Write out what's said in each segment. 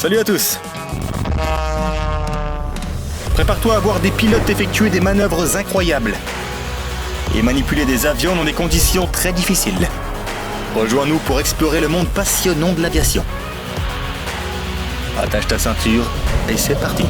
Salut à tous. Prépare-toi à voir des pilotes effectuer des manœuvres incroyables et manipuler des avions dans des conditions très difficiles. Rejoins-nous pour explorer le monde passionnant de l'aviation. Attache ta ceinture et c'est parti.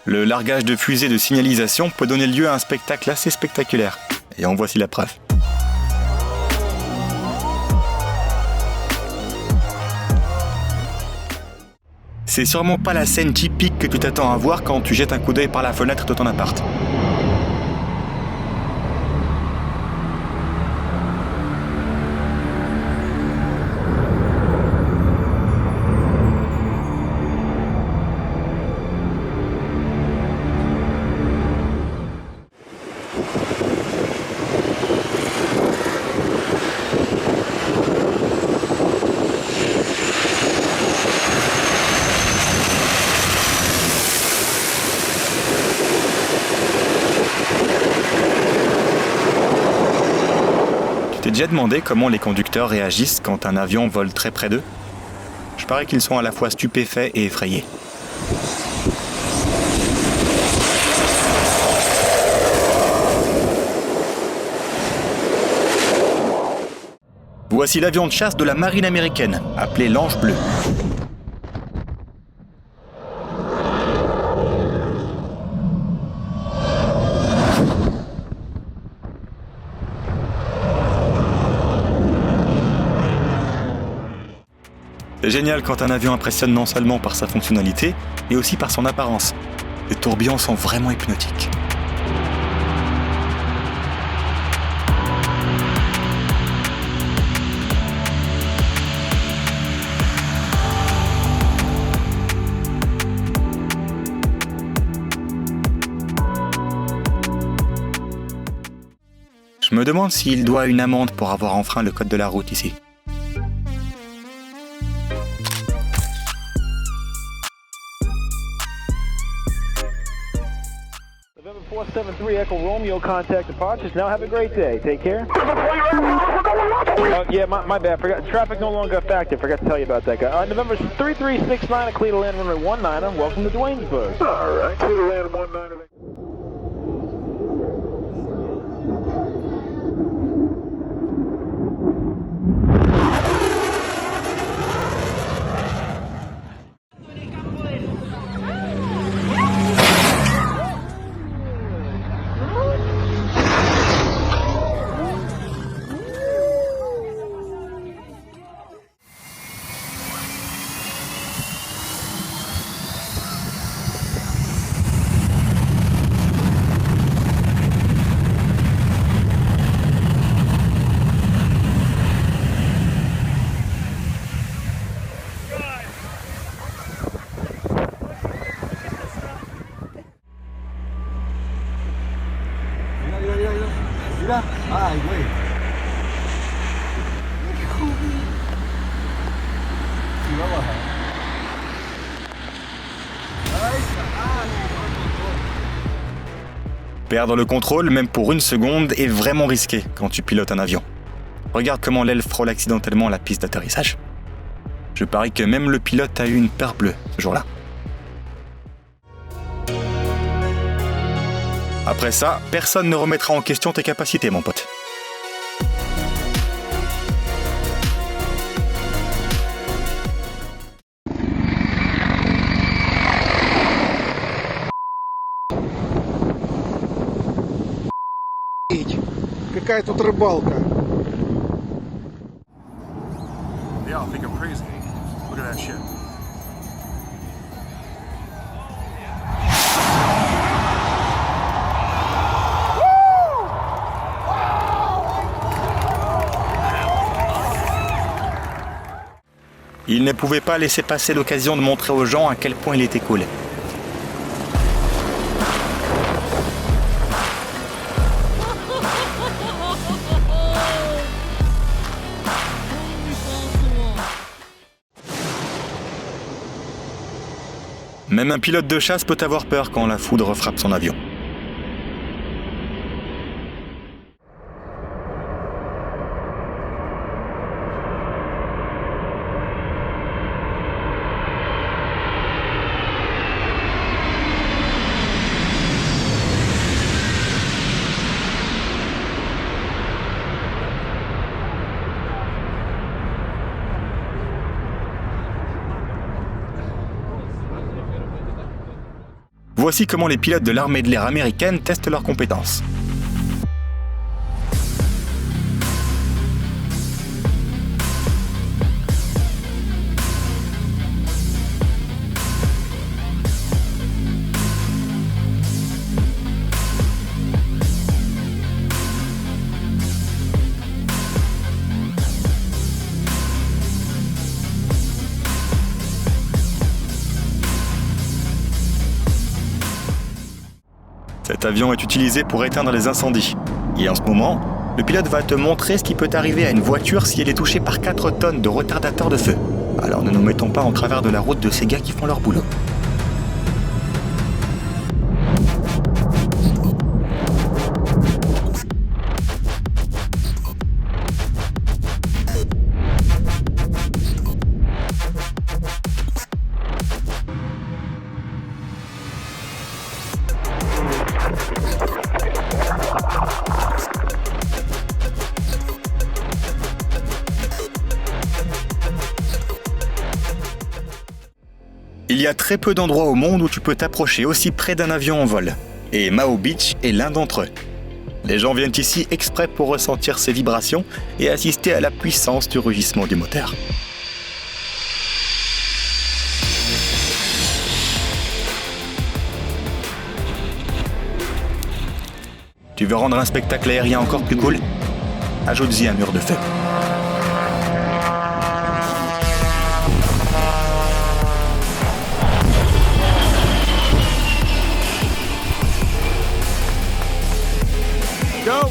Le largage de fusées de signalisation peut donner lieu à un spectacle assez spectaculaire. Et en voici la preuve. C'est sûrement pas la scène typique que tu t'attends à voir quand tu jettes un coup d'œil par la fenêtre de ton appart. Tu t'es déjà demandé comment les conducteurs réagissent quand un avion vole très près d'eux ? Je parie qu'ils sont à la fois stupéfaits et effrayés. Voici l'avion de chasse de la marine américaine, appelé l'Ange Bleu. C'est génial quand un avion impressionne non seulement par sa fonctionnalité, mais aussi par son apparence. Les tourbillons sont vraiment hypnotiques. Je me demande s'il doit une amende pour avoir enfreint le code de la route ici. November 473 Echo Romeo, contact departures. Now have a great day. Take care. Yeah, my bad. Forgot traffic no longer effective. Forgot to tell you about that guy. November 3369 at Cleveland Land Runway 19. Welcome to Dwaynesburg. All right, Cleveland Land 19. Mira, ay, güey. Y va a bajar. Perdre le contrôle, même pour une seconde, est vraiment risqué quand tu pilotes un avion. Regarde comment l'aile frôle accidentellement la piste d'atterrissage. Je parie que même le pilote a eu une peur bleue ce jour-là. Après ça, personne ne remettra en question tes capacités, mon pote. Какая тут рыбалка? Yeah, I think I'm crazy. Look at that shit. Il ne pouvait pas laisser passer l'occasion de montrer aux gens à quel point il était cool. Même un pilote de chasse peut avoir peur quand la foudre frappe son avion. Voici comment les pilotes de l'armée de l'air américaine testent leurs compétences. Cet avion est utilisé pour éteindre les incendies. Et en ce moment, le pilote va te montrer ce qui peut arriver à une voiture si elle est touchée par 4 tonnes de retardateurs de feu. Alors ne nous mettons pas en travers de la route de ces gars qui font leur boulot. Il y a très peu d'endroits au monde où tu peux t'approcher aussi près d'un avion en vol. Et Mao Beach est l'un d'entre eux. Les gens viennent ici exprès pour ressentir ces vibrations et assister à la puissance du rugissement du moteur. Tu veux rendre un spectacle aérien encore plus cool? Ajoute-y un mur de feu. Go!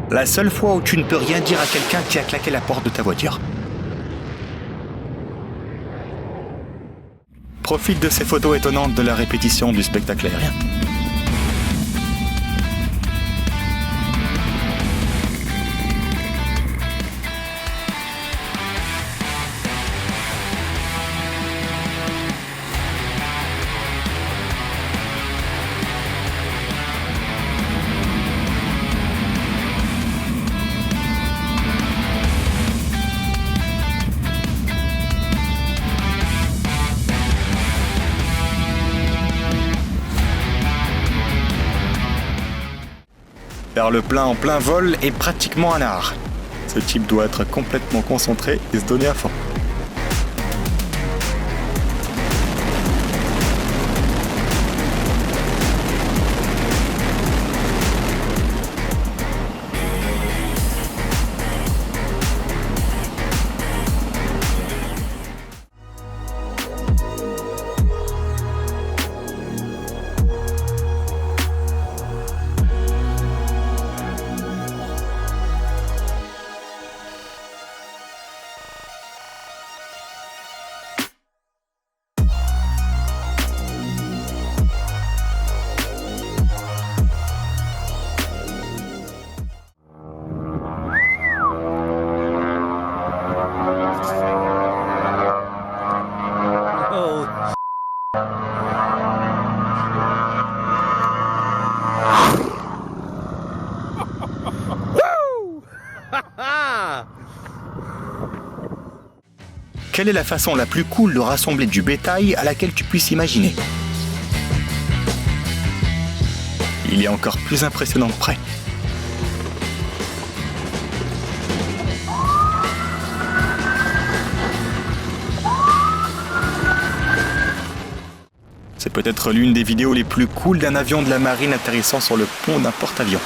La seule fois où tu ne peux rien dire à quelqu'un qui a claqué la porte de ta voiture. Profite de ces photos étonnantes de la répétition du spectacle aérien. Faire le plein en plein vol est pratiquement un art. Ce type doit être complètement concentré et se donner à fond. Quelle est la façon la plus cool de rassembler du bétail à laquelle tu puisses imaginer? Il est encore plus impressionnant de près. C'est peut-être l'une des vidéos les plus cool d'un avion de la marine atterrissant sur le pont d'un porte-avions.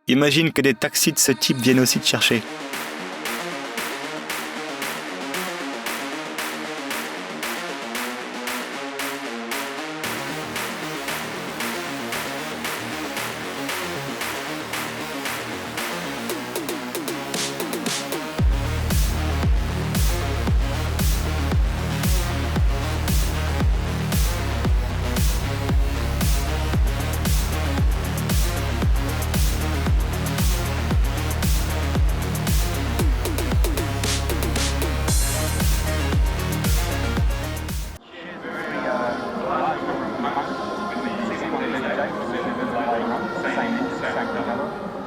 Imagine que des taxis de ce type viennent aussi te chercher.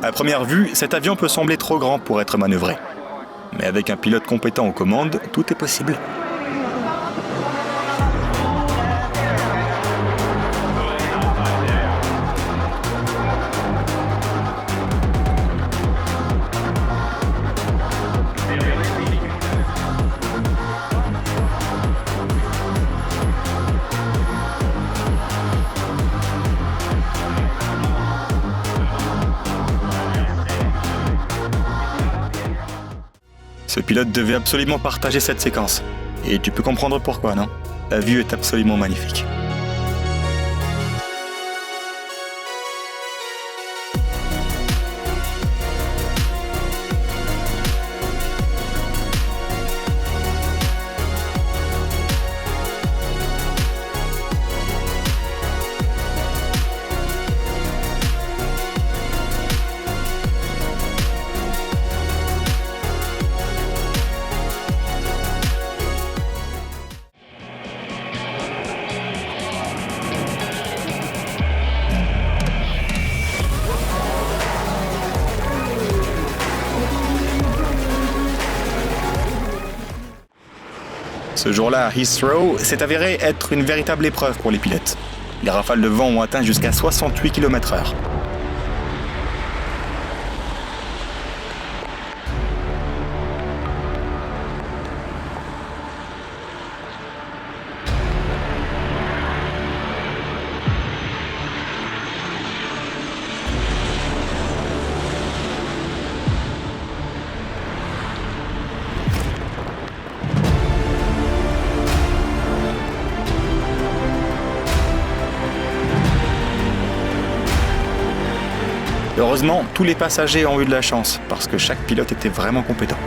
À première vue, cet avion peut sembler trop grand pour être manœuvré. Mais avec un pilote compétent aux commandes, tout est possible. Ce pilote devait absolument partager cette séquence. Et tu peux comprendre pourquoi, non? La vue est absolument magnifique. Ce jour-là, à Heathrow, s'est avéré être une véritable épreuve pour les pilotes. Les rafales de vent ont atteint jusqu'à 68 km/h. Heureusement, tous les passagers ont eu de la chance, parce que chaque pilote était vraiment compétent.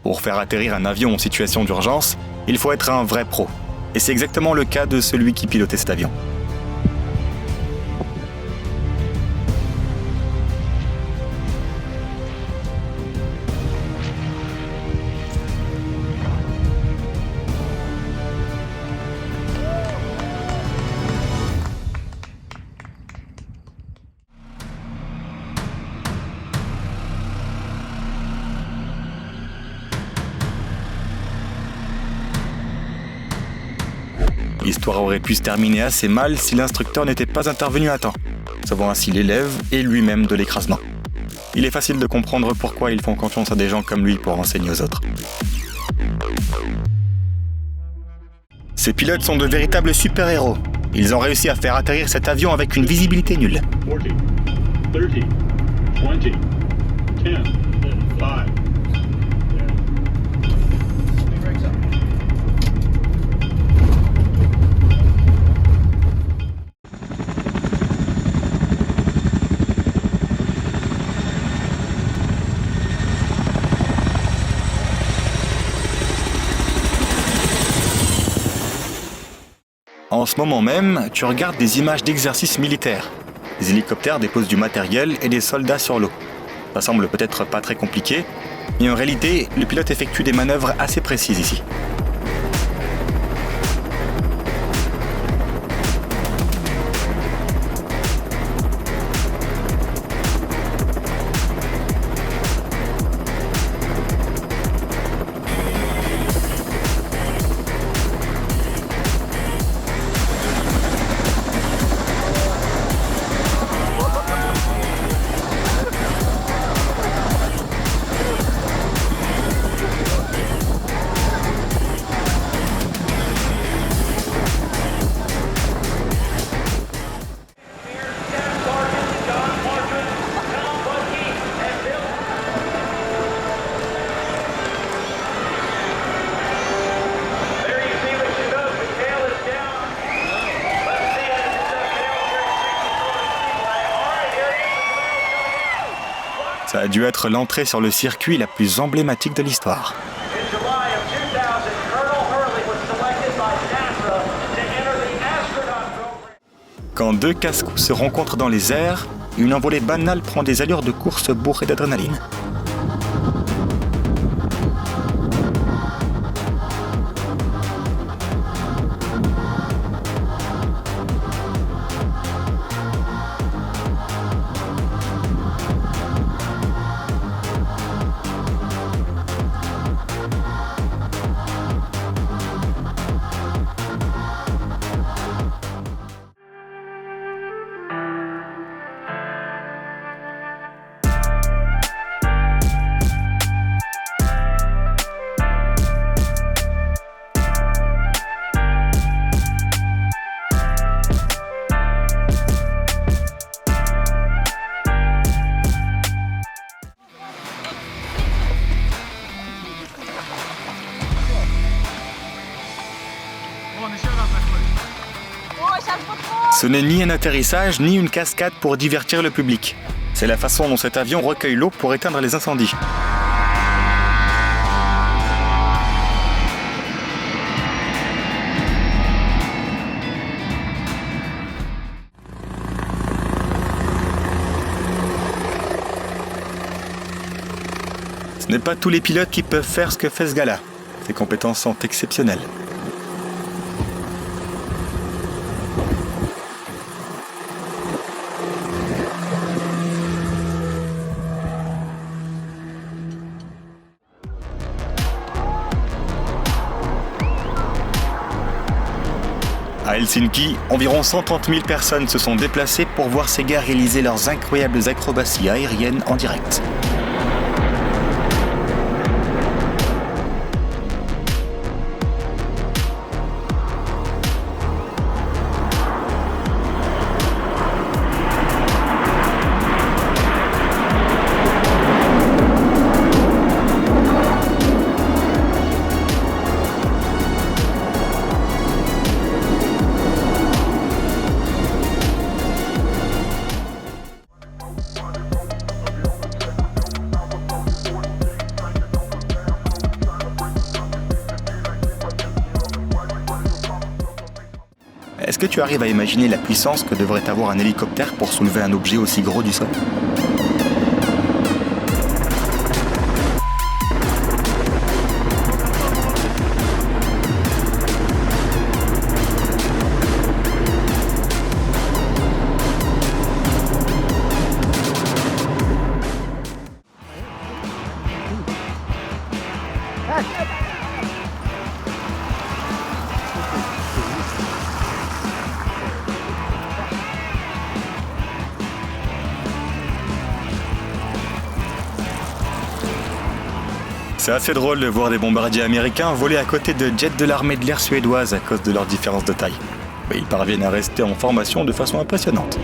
Pour faire atterrir un avion en situation d'urgence, il faut être un vrai pro. Et c'est exactement le cas de celui qui pilotait cet avion. L'histoire aurait pu se terminer assez mal si l'instructeur n'était pas intervenu à temps, sauvant ainsi l'élève et lui-même de l'écrasement. Il est facile de comprendre pourquoi ils font confiance à des gens comme lui pour enseigner aux autres. Ces pilotes sont de véritables super-héros. Ils ont réussi à faire atterrir cet avion avec une visibilité nulle. 40, 30, 20, 10, 5. En ce moment même, tu regardes des images d'exercices militaires. Des hélicoptères déposent du matériel et des soldats sur l'eau. Ça semble peut-être pas très compliqué, mais en réalité, le pilote effectue des manœuvres assez précises ici. Ça a dû être l'entrée sur le circuit la plus emblématique de l'histoire. In July of 2000, Colonel Hurley was selected by NASA to enter the astronaut program. Quand deux casse-cou se rencontrent dans les airs, une envolée banale prend des allures de course bourrée d'adrénaline. Ce n'est ni un atterrissage, ni une cascade pour divertir le public. C'est la façon dont cet avion recueille l'eau pour éteindre les incendies. Ce n'est pas tous les pilotes qui peuvent faire ce que fait ce gars-là. Ses compétences sont exceptionnelles. À Helsinki, environ 130 000 personnes se sont déplacées pour voir ces gars réaliser leurs incroyables acrobaties aériennes en direct. Est-ce que tu arrives à imaginer la puissance que devrait avoir un hélicoptère pour soulever un objet aussi gros du sol ? C'est assez drôle de voir des bombardiers américains voler à côté de jets de l'armée de l'air suédoise à cause de leur différence de taille. Mais ils parviennent à rester en formation de façon impressionnante.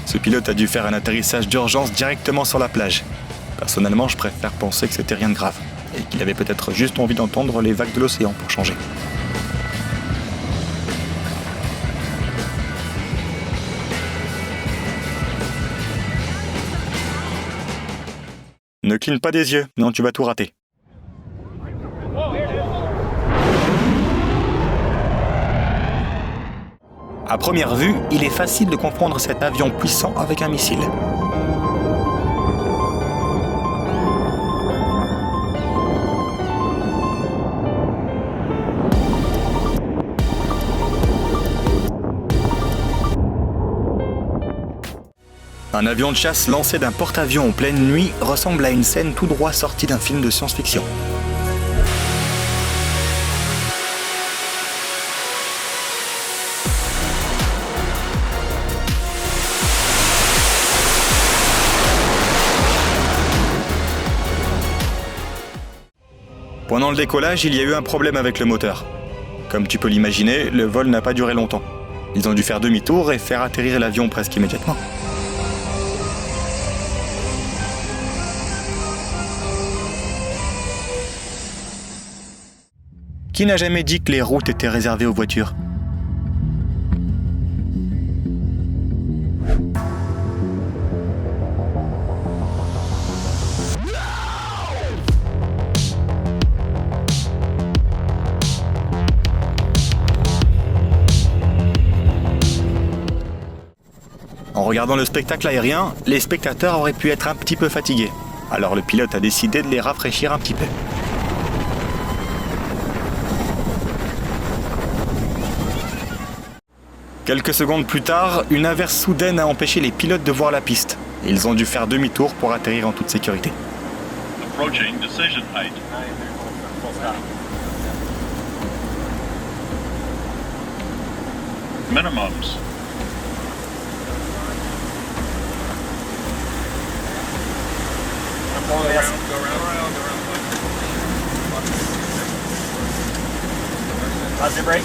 Ce pilote a dû faire un atterrissage d'urgence directement sur la plage. Personnellement, je préfère penser que c'était rien de grave, et qu'il avait peut-être juste envie d'entendre les vagues de l'océan pour changer. Ne cligne pas des yeux, non tu vas tout rater. À première vue, il est facile de confondre cet avion puissant avec un missile. Un avion de chasse lancé d'un porte-avions en pleine nuit ressemble à une scène tout droit sortie d'un film de science-fiction. Pendant le décollage, il y a eu un problème avec le moteur. Comme tu peux l'imaginer, le vol n'a pas duré longtemps. Ils ont dû faire demi-tour et faire atterrir l'avion presque immédiatement. Qui n'a jamais dit que les routes étaient réservées aux voitures ? En regardant le spectacle aérien, les spectateurs auraient pu être un petit peu fatigués. Alors le pilote a décidé de les rafraîchir un petit peu. Quelques secondes plus tard, une averse soudaine a empêché les pilotes de voir la piste. Ils ont dû faire demi-tour pour atterrir en toute sécurité. Approaching decision height. Minimums. Positive brake.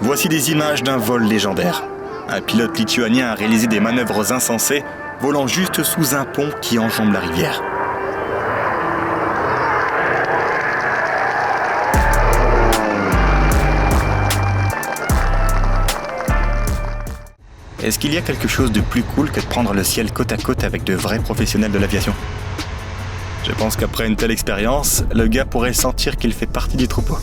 Voici des images d'un vol légendaire. Un pilote lituanien a réalisé des manœuvres insensées, volant juste sous un pont qui enjambe la rivière. Est-ce qu'il y a quelque chose de plus cool que de prendre le ciel côte à côte avec de vrais professionnels de l'aviation ? Je pense qu'après une telle expérience, le gars pourrait sentir qu'il fait partie du troupeau.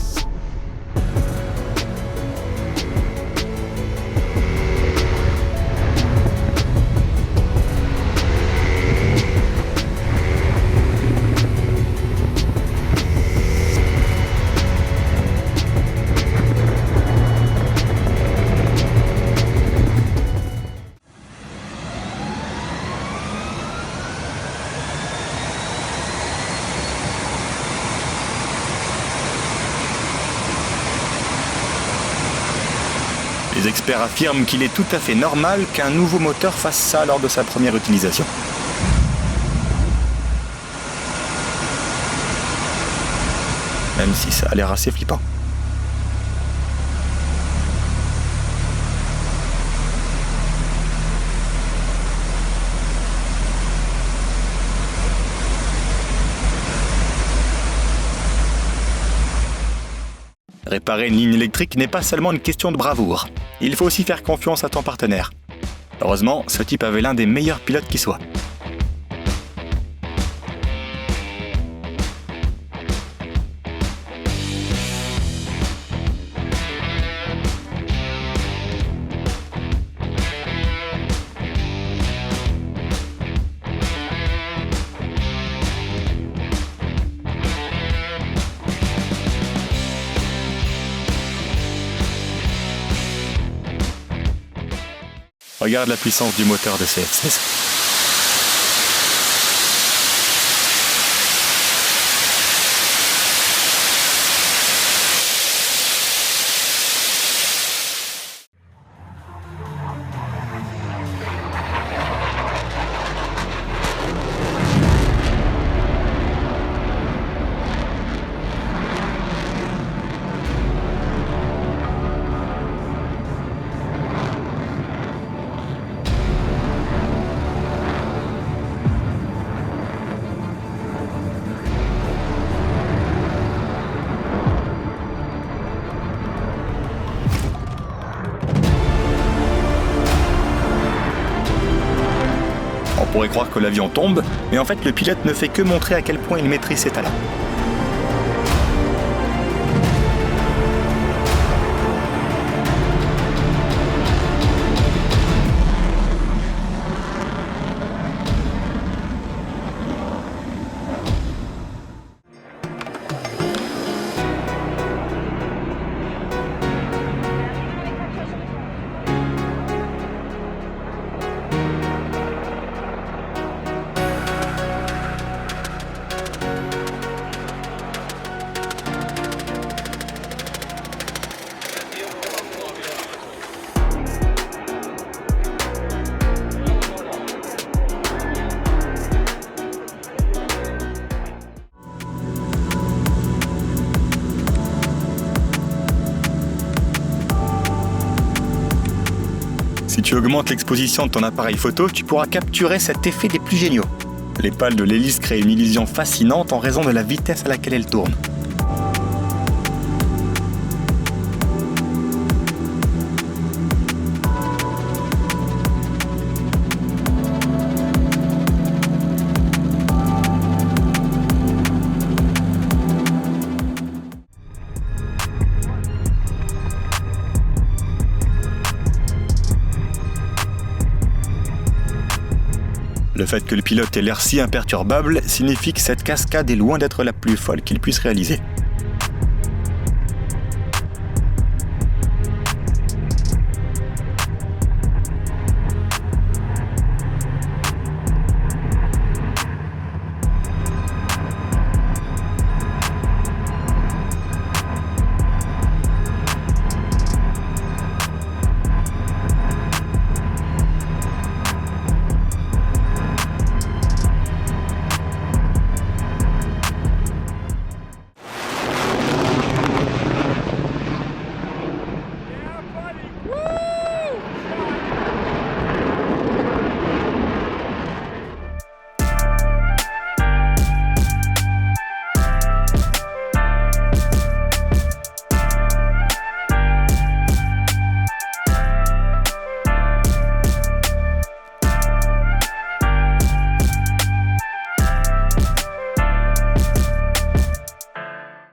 Les experts affirment qu'il est tout à fait normal qu'un nouveau moteur fasse ça lors de sa première utilisation. Même si ça a l'air assez flippant. Réparer une ligne électrique n'est pas seulement une question de bravoure. Il faut aussi faire confiance à ton partenaire. Heureusement, ce type avait l'un des meilleurs pilotes qui soit. Regarde la puissance du moteur de ces F-16. On pourrait croire que l'avion tombe, mais en fait le pilote ne fait que montrer à quel point il maîtrise ses talents. Si tu augmentes l'exposition de ton appareil photo, tu pourras capturer cet effet des plus géniaux. Les pales de l'hélice créent une illusion fascinante en raison de la vitesse à laquelle elle tourne. Le fait que le pilote ait l'air si imperturbable signifie que cette cascade est loin d'être la plus folle qu'il puisse réaliser.